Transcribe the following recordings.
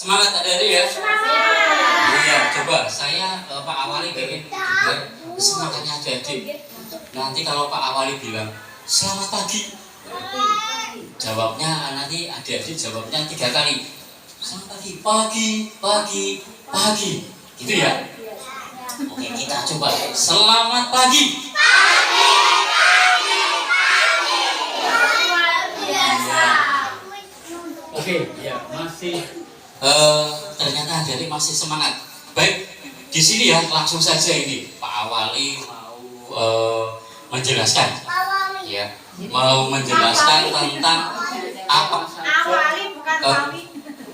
Semangat adik-adik ya. Iya, coba saya Pak Awali pengen juga semangatnya adik-adik. Nanti kalau Pak Awali bilang selamat pagi, jawabnya nanti adik-adik jawabnya 3 kali. Selamat pagi, pagi, pagi, pagi, gitu ya. Oke, kita coba. Selamat pagi. Oke, ya masih. Ternyata adik-adik masih semangat. Baik, di sini ya langsung saja ini Pak Awali mau menjelaskan, ya, mau menjelaskan tentang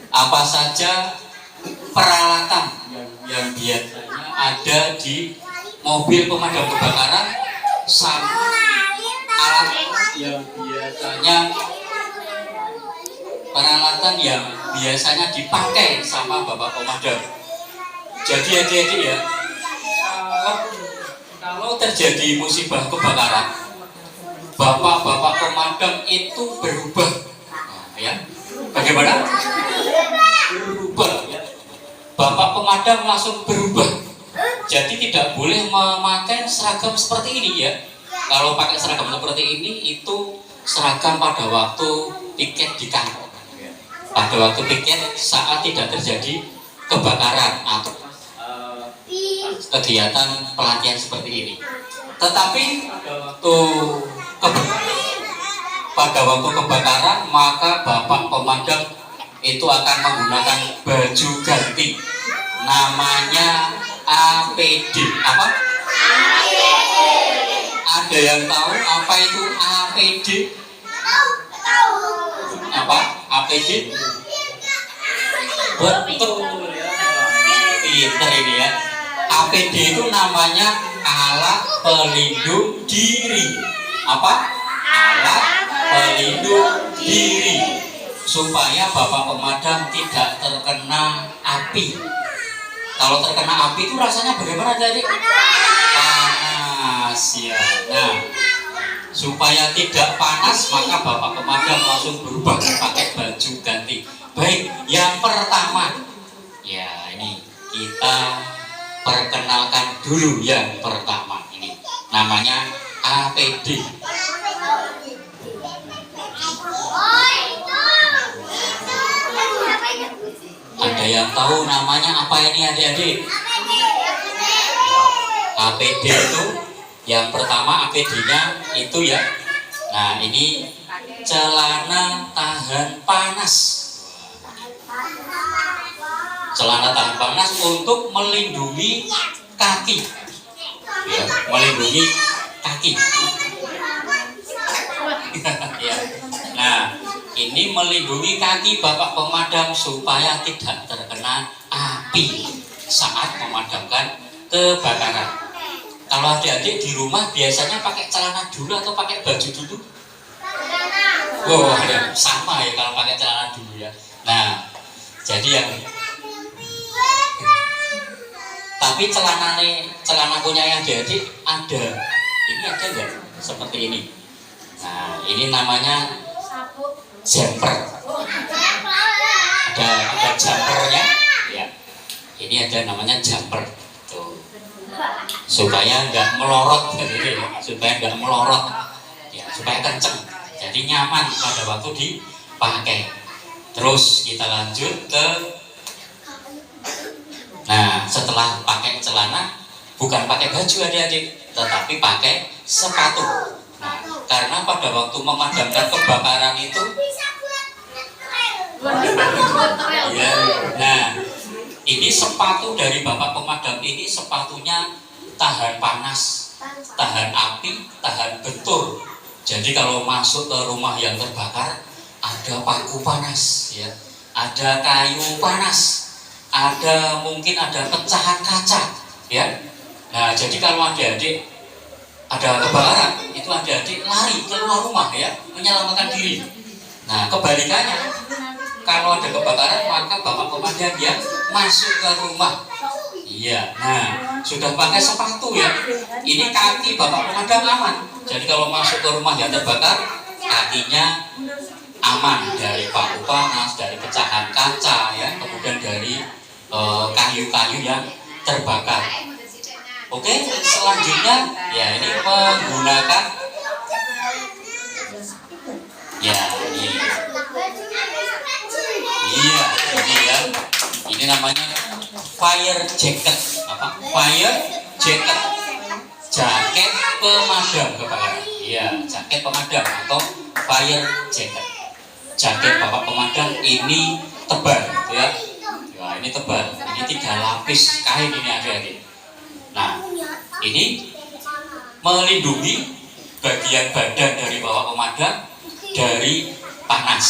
apa saja peralatan yang biasanya ada di mobil pemadam kebakaran sama alat yang biasanya peralatan yang biasanya dipakai sama bapak pemadam. Jadi adik-adik ya, kalau terjadi musibah kebakaran, bapak-bapak pemadam itu berubah, ya. Bagaimana? Berubah, ya. Bapak pemadam langsung berubah. Jadi tidak boleh memakai seragam seperti ini ya. Kalau pakai seragam seperti ini itu seragam pada waktu piket di kantor. Pada waktu piket saat tidak terjadi kebakaran atau kegiatan pelatihan seperti ini. Tetapi pada waktu kebakaran maka bapak pemadam itu akan menggunakan baju ganti, namanya APD. Apa? Ada yang tahu apa itu APD? Apa? APD? Betul ya. Pinter ini ya. APD itu namanya alat pelindung diri. Apa? Alat pelindung diri, supaya bapak pemadam tidak terkena api. Kalau terkena api itu rasanya bagaimana tadi? Panas ya. Nah, supaya tidak panas maka bapak pemadam langsung berubah pakai baju ganti. Baik, yang pertama ya ini kita perkenalkan dulu yang pertama ini namanya APD. Ada yang tahu namanya apa ini adik-adik? APD itu yang pertama, APD-nya itu ya. Nah, ini celana tahan panas. Celana tahan panas untuk melindungi kaki. Ya, melindungi kaki. Ya. Nah, ini melindungi kaki bapak pemadam supaya tidak terkena api saat memadamkan kebakaran. Kalau adik-adik di rumah biasanya pakai celana dulu atau pakai baju dulu? Wow, sama ya kalau pakai celana dulu ya. Nah, jadi yang tapi celana punya yang adik-adik ada. Ini ada enggak? Seperti ini. Nah, ini namanya jumper. Ada jumpernya ya. Ini ada namanya jumper tuh, supaya nggak melorot gitu ya, supaya nggak melorot ya, supaya kenceng, jadi nyaman pada waktu dipakai. Terus kita lanjut ke, nah setelah pakai celana bukan pakai baju adik-adik, tetapi pakai sepatu. Nah, karena pada waktu memadamkan kebakaran itu ya, nah ini sepatu dari bapak pemadam ini sepatunya tahan panas, tahan api, tahan bentur. Jadi kalau masuk ke rumah yang terbakar ada paku panas ya, ada kayu panas, mungkin ada pecahan kaca ya. Nah, jadi kalau adik-adik ada kebakaran, itu adik-adik lari keluar rumah ya, menyelamatkan diri. Nah, kebalikannya, kalau ada kebakaran maka bapak pemadam yang masuk ke rumah. Iya, nah sudah pakai sepatu ya. Ini kaki bapak pemadam aman. Jadi kalau masuk ke rumah yang terbakar, kakinya aman dari paku panas, dari pecahan kaca ya, kemudian kayu-kayu yang terbakar. Oke, selanjutnya ya ini menggunakan ya ini iya ini ya ini namanya fire jacket. Apa? Fire jacket, jaket pemadam kebakaran. Iya, jaket pemadam atau fire jacket. Jaket bapak pemadam ini tebal, gitu ya. Ya, ini tebal. Ini 3 lapis kain ini adik-adik. Nah, ini melindungi bagian badan dari bapak pemadam dari panas.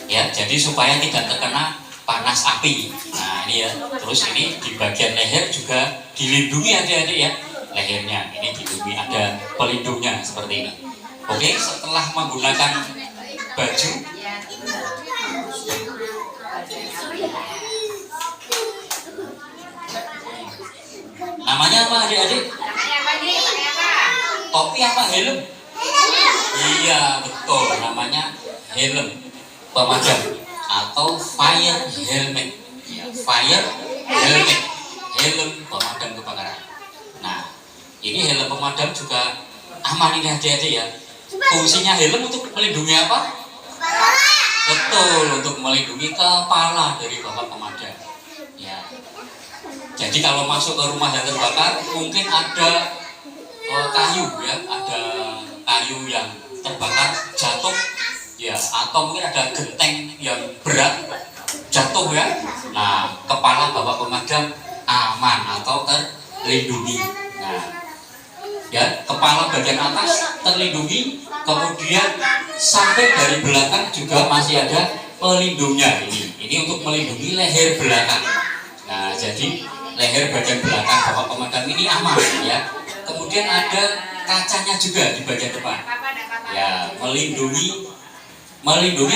Ya, jadi supaya tidak terkena panas api. Nah, ini ya. Terus ini di bagian leher juga dilindungi adik-adik ya. Lehernya ini dilindungi, ada pelindungnya seperti ini. Oke, setelah menggunakan baju namanya apa adik-adik? Topi apa helm? Iya betul, namanya helm pemadam atau fire helmet. Ya, fire helmet, helm pemadam kebakaran. Nah, ini helm pemadam juga aman ini adik-adik ya. Fungsinya helm untuk melindungi apa? Betul, untuk melindungi kepala dari bapak pemadam. Ya. Jadi kalau masuk ke rumah yang terbakar, mungkin ada kayu ya, ada kayu yang terbakar jatuh ya, atau mungkin ada genteng yang berat jatuh ya. Nah, kepala bapak pemadam aman atau terlindungi. Nah, ya, kepala bagian atas terlindungi, kemudian sampai dari belakang juga masih ada pelindungnya ini. Ini untuk melindungi leher belakang. Nah, jadi leher bagian belakang bapak pemadam ini aman ya. Kemudian ada kacanya juga di bagian depan. Ya, melindungi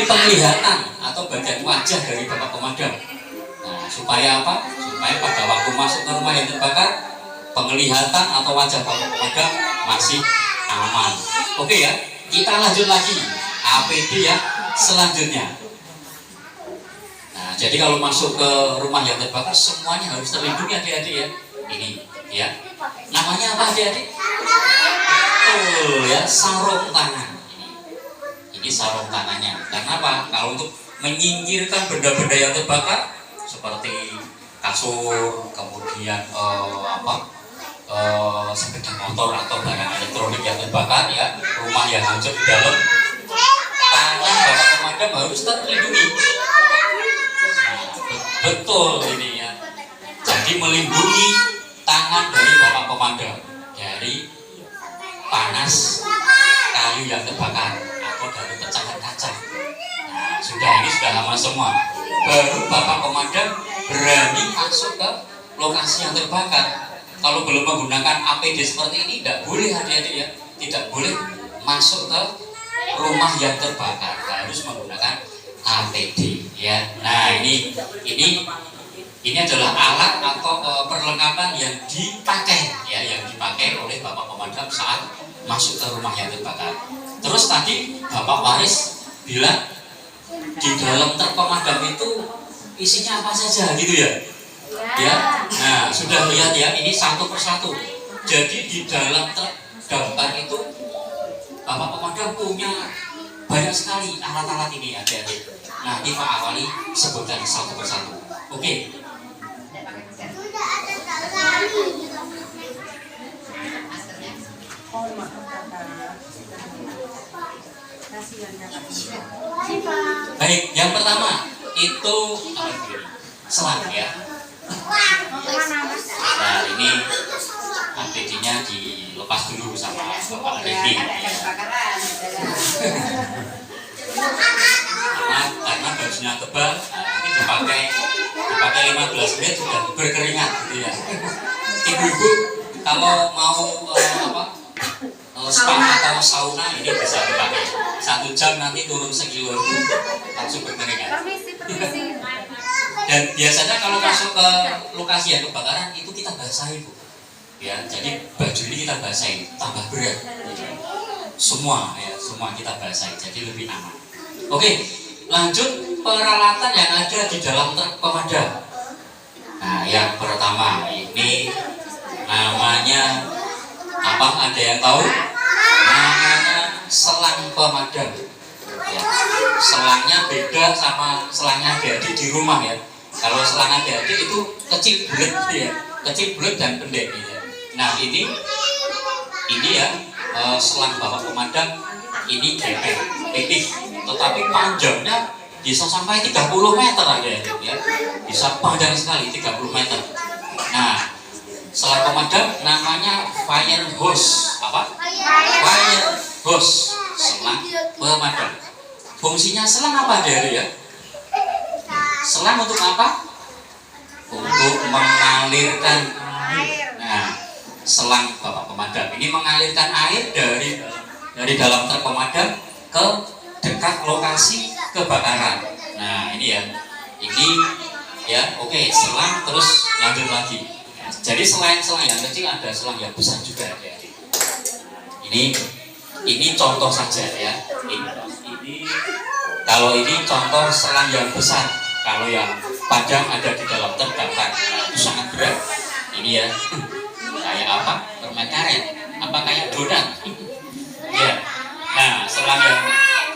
penglihatan atau bagian wajah dari bapak pemadam. Nah, supaya apa? Supaya pada waktu masuk ke rumah yang terbakar, penglihatan atau wajah bapak pemadam masih aman. Oke ya, kita lanjut lagi APD ya selanjutnya. Nah, jadi kalau masuk ke rumah yang terbakar semuanya harus terlindungi adik-adik ya. Ini ya, namanya apa adik-adik? Betul ya, sarung tangan. Ini sarung tangannya. Karena apa? Kalau untuk menyingkirkan benda-benda yang terbakar seperti kasur, kemudian sepeda motor atau barang elektronik yang terbakar ya, rumah yang hancur di dalam, tangan bapak pemadam harus terlindungi. Nah, betul ini ya. Jadi melindungi tangan dari bapak pemadam dari panas kayu yang terbakar atau dari pecahan kaca. Nah, ini sudah aman semua. Baru bapak pemadam berani masuk ke lokasi yang terbakar. Kalau belum menggunakan APD seperti ini, tidak boleh adik-adik ya, tidak boleh masuk ke rumah yang terbakar, harus menggunakan APD ya. Nah, ini adalah alat atau perlengkapan yang dipakai ya, yang dipakai oleh bapak pemadam saat masuk ke rumah yang terbakar. Terus tadi bapak waris bilang di dalam truk pemadam itu isinya apa saja gitu ya. Ya, nah sudah lihat ya, ini satu persatu. Jadi di dalam truk damkar itu bapak pemadam punya banyak sekali alat-alat ini adik-adik. Nanti Pak Awali sebutkan satu persatu. Oke. Baik, yang pertama itu selang ya. Nah, ini APD-nya dilepas dulu sama Bapak Redi. Karena bajunya tebal, ini dipakai 15 menit sudah berkeringat gitu ya. Ibu-ibu kalau mau spa atau sauna ini bisa dipakai. 1 jam nanti turun sekilo langsung berkeringat. Dan biasanya kalau masuk ke lokasi yang kebakaran itu kita basahin Bu. Ya, jadi baju ini kita basahin, tambah berat. Semua kita basahin, jadi lebih aman. Oke, lanjut peralatan yang ada di dalam truk pemadam. Nah, yang pertama ini namanya apa? Ada yang tahu? Namanya selang pemadam. Ya, selangnya beda sama selangnya adik-adik di rumah ya. Kalau selang adik-adik itu kecil bulat ya, kecil bulat dan pendek gitu. Nah ini ya selang bapak pemadam ini gepeng, tipis, tetapi panjangnya bisa sampai 30 meter aja ya, bisa panjang sekali 30 meter. Nah selang pemadam namanya fire hose. Apa? Fire hose, selang pemadam. Fungsinya selang apa dari ya? Selang untuk apa? Untuk mengalirkan air. Nah, selang bapak pemadam ini mengalirkan air dari dalam truk pemadam ke dekat lokasi kebakaran. Nah, ini ya, oke, selang terus lanjut lagi. Jadi selain selang yang kecil ada selang yang besar juga ya. Ini contoh saja ya. Kalau ini contoh selang yang besar, kalau yang panjang ada di dalam truk damkar, itu sangat berat. Ini ya, kayak apa? Permen karet, apa kayak donat? Ya. Nah,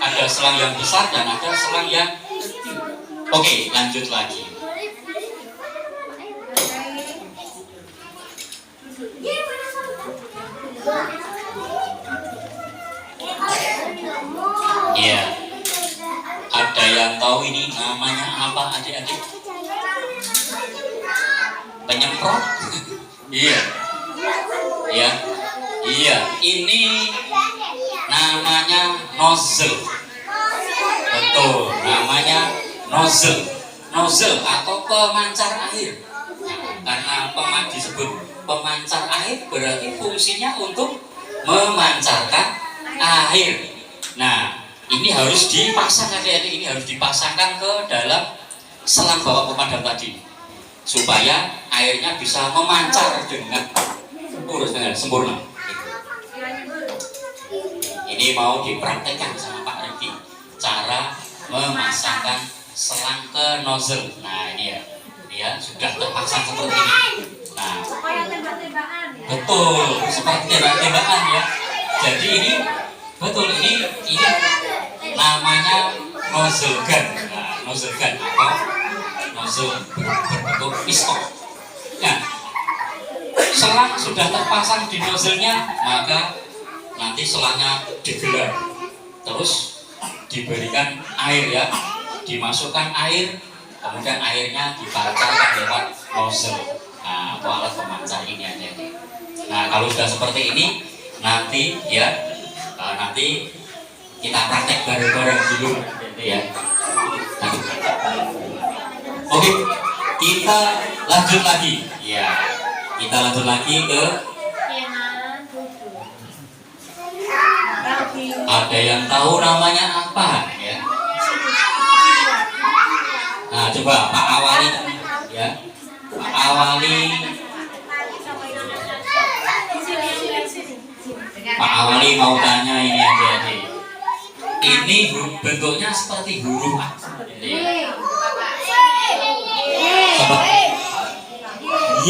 ada selang yang besar dan ada selang yang kecil. Oke, lanjut lagi. Iya. Ada yang tahu ini namanya apa adik-adik? Penyemprot? Iya. Ya. Iya, ini namanya nozzle. Betul, namanya nozzle. Nozzle atau pemancar air. Karena disebut pemancar air berarti fungsinya untuk memancarkan air. Nah, ini harus dipasang adik-adik, ini harus dipasangkan ke dalam selang bapak pemadam tadi supaya airnya bisa memancar dengan sempurna. Ini mau dipraktekkan sama Pak Riki cara memasangkan selang ke nozzle. Nah ini ya sudah terpasang seperti ini. Nah, betul, seperti tembak-tembakan ya. Jadi ini betul ini namanya nozzle gun. Nah, nozzle gun atau nozzle berbentuk pistol. Nah, selang sudah terpasang di nozzle-nya, maka nanti selangnya digelar, terus diberikan air ya, dimasukkan air, kemudian airnya dipancarkan lewat nozzle. Nah, itu alat pemancar ini aja. Nah, kalau sudah seperti ini, nanti kita praktek bareng-bareng dulu ya. Oke, kita lanjut lagi. Ya, kita lanjut lagi ke ada yang tahu namanya apa ya? Nah, coba Pak Awali ya. Pak Awali. Pak Awali mau tanya ini adik-adik. Ini bentuknya seperti huruf A. Seperti Y,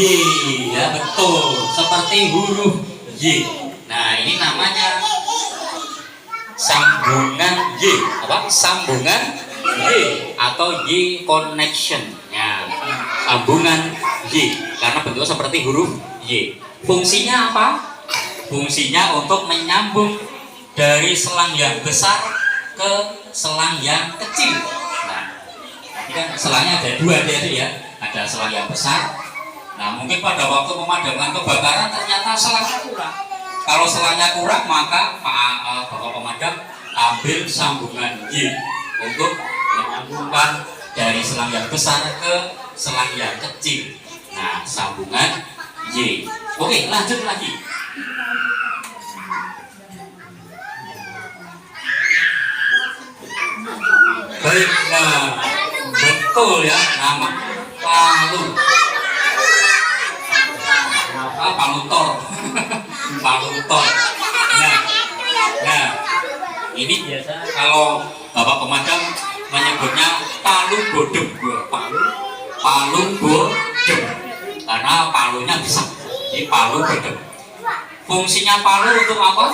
ya betul, seperti huruf Y. Nah, ini namanya sambungan Y, apa? Sambungan Y atau Y connection. Ya, sambungan Y karena bentuknya seperti huruf Y. Fungsinya apa? Fungsinya untuk menyambung dari selang yang besar ke selang yang kecil. Nah, ini kan selangnya ada dua ya. Ada selang yang besar. Nah, mungkin pada waktu pemadaman kebakaran ternyata selangnya kurang. Kalau selangnya kurang, maka Bapak pemadam ambil sambungan Y untuk menyambungkan dari selang yang besar ke selang yang kecil. Nah, sambungan Y. Oke, lanjut lagi. Baik, nah, betul ya, nama palu. Palutor. Palutor. Nah, ini biasa kalau Bapak pemadam menyebutnya bodem, palu, palu bodem. Karena palunya bisa di palu bodem. Fungsinya palu untuk apa?